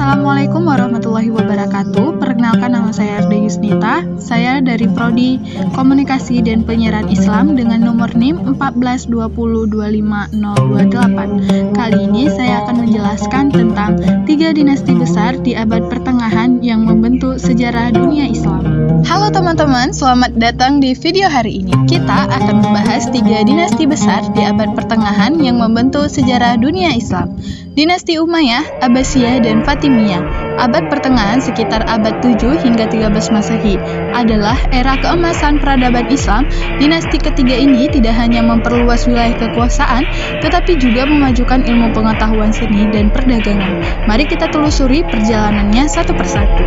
Assalamualaikum warahmatullahi wabarakatuh. Perkenalkan, nama saya Arda Yusnita. Saya dari Prodi Komunikasi dan Penyiaran Islam dengan nomor NIM 142025028. Kali ini saya akan menjelaskan tentang 3 dinasti besar di abad pertengahan yang membentuk sejarah dunia Islam. Halo teman-teman, selamat datang di video hari ini. Kita akan membahas 3 dinasti besar di abad pertengahan yang membentuk sejarah dunia Islam. Dinasti Umayyah, Abbasiyah, dan Fatimiyah. Abad pertengahan sekitar abad 7 hingga 13 Masehi adalah era keemasan peradaban Islam. Dinasti ketiga ini tidak hanya memperluas wilayah kekuasaan, tetapi juga memajukan ilmu pengetahuan seni dan perdagangan. Mari kita telusuri perjalanannya satu persatu.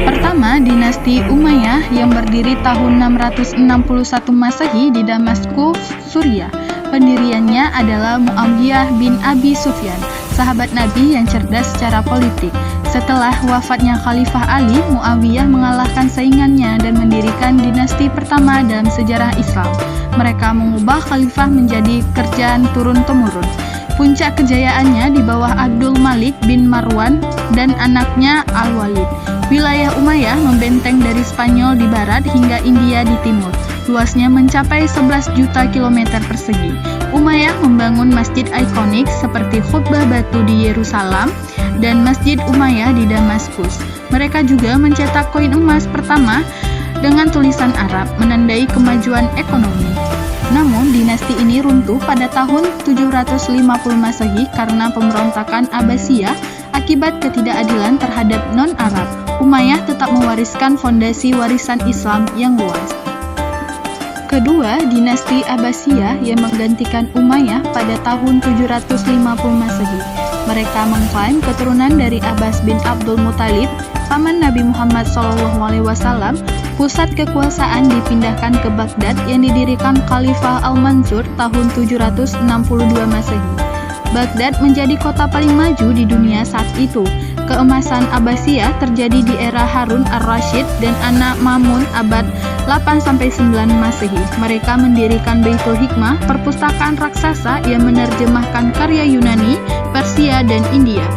Pertama, dinasti Umayyah yang berdiri tahun 661 Masehi di Damaskus, Suriah. Pendiriannya adalah Muawiyah bin Abi Sufyan, sahabat Nabi yang cerdas secara politik. Setelah wafatnya Khalifah Ali, Muawiyah mengalahkan saingannya dan mendirikan dinasti pertama dalam sejarah Islam. Mereka mengubah khalifah menjadi kerajaan turun-temurun. Puncak kejayaannya di bawah Abdul Malik bin Marwan dan anaknya Al-Walid. Wilayah Umayyah membenteng dari Spanyol di barat hingga India di timur. Luasnya mencapai 11 juta kilometer persegi. Umayyah membangun masjid ikonik seperti Khutbah Batu di Yerusalem dan Masjid Umayyah di Damaskus. Mereka juga mencetak koin emas pertama dengan tulisan Arab, menandai kemajuan ekonomi. Namun, dinasti ini runtuh pada tahun 750 Masehi karena pemberontakan Abbasiyah akibat ketidakadilan terhadap non-Arab. Umayyah tetap mewariskan fondasi warisan Islam yang luas. Kedua, dinasti Abbasiyah yang menggantikan Umayyah pada tahun 750 Masehi. Mereka mengklaim keturunan dari Abbas bin Abdul Muthalib, paman Nabi Muhammad SAW. Pusat kekuasaan dipindahkan ke Baghdad yang didirikan Khalifah Al-Mansur tahun 762 Masehi. Baghdad menjadi kota paling maju di dunia saat itu. Keemasan Abbasiyah terjadi di era Harun ar-Rasyid dan anak Mamun abad 8-9 Masehi. Mereka mendirikan Baitul Hikmah, perpustakaan raksasa yang menerjemahkan karya Yunani, Persia, dan India.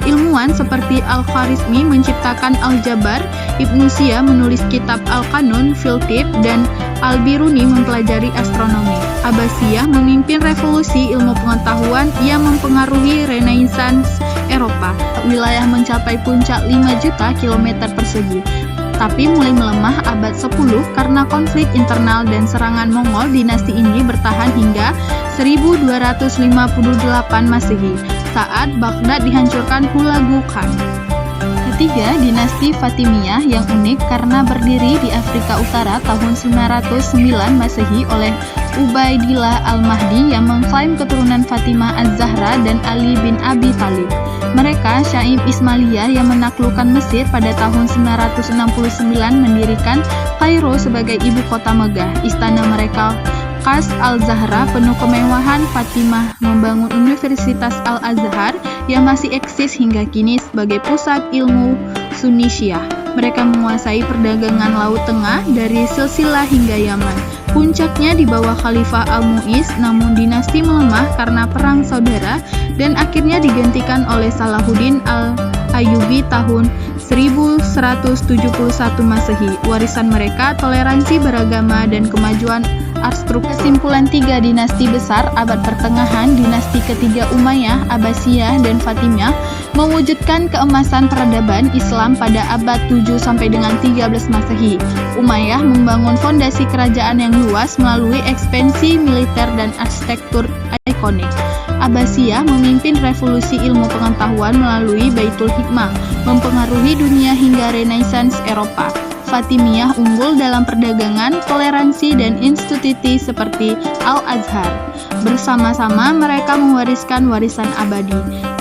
Ilmuwan seperti Al-Khwarizmi menciptakan Al-Jabar, Ibnu Sina menulis kitab Al-Qanun, Filtip, dan Al-Biruni mempelajari astronomi. Abbasiyah memimpin revolusi ilmu pengetahuan yang mempengaruhi Renaissance Eropa. Wilayah mencapai puncak 5 juta kilometer persegi, tapi mulai melemah abad 10 karena konflik internal dan serangan Mongol. Dinasti ini bertahan hingga 1258 Masehi saat Baghdad dihancurkan Hulagu Khan. Ketiga, dinasti Fatimiyah yang unik karena berdiri di Afrika Utara tahun 909 Masehi oleh Ubaidillah Al-Mahdi yang mengklaim keturunan Fatimah Az-Zahra dan Ali bin Abi Thalib. Mereka, Syaib Ismailiyah yang menaklukkan Mesir pada tahun 969 mendirikan Kairo sebagai ibu kota megah. Istana mereka Qas Al-Zahra penuh kemewahan. Fatimah membangun Universitas Al-Azhar yang masih eksis hingga kini sebagai pusat ilmu Sunni Syiah. Mereka menguasai perdagangan Laut Tengah dari Silsilah hingga Yaman. Puncaknya di bawah Khalifah Al-Mu'iz, namun dinasti melemah karena perang saudara dan akhirnya digantikan oleh Salahuddin Al-Ayyubi tahun 1171 Masehi. Warisan mereka toleransi beragama dan kemajuan arsitektur. Kesimpulan 3 dinasti besar abad pertengahan, dinasti ketiga Umayyah, Abbasiyah, dan Fatimiyah mewujudkan keemasan peradaban Islam pada abad 7 sampai dengan 13 Masehi. Umayyah membangun fondasi kerajaan yang luas melalui ekspansi militer dan arsitektur ikonik. Abbasiyah memimpin revolusi ilmu pengetahuan melalui Baitul Hikmah, mempengaruhi dunia hingga Renaissance Eropa. Fatimiyah unggul dalam perdagangan, toleransi, dan institusi seperti Al-Azhar. Bersama-sama mereka mewariskan warisan abadi,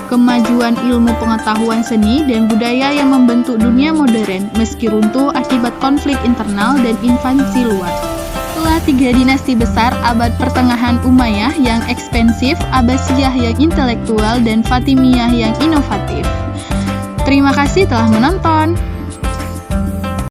kemajuan ilmu pengetahuan seni dan budaya yang membentuk dunia modern meski runtuh akibat konflik internal dan invasi luar. Setelah 3 dinasti besar abad pertengahan, Umayyah yang ekspansif, Abbasiyah yang intelektual, dan Fatimiyah yang inovatif. Terima kasih telah menonton.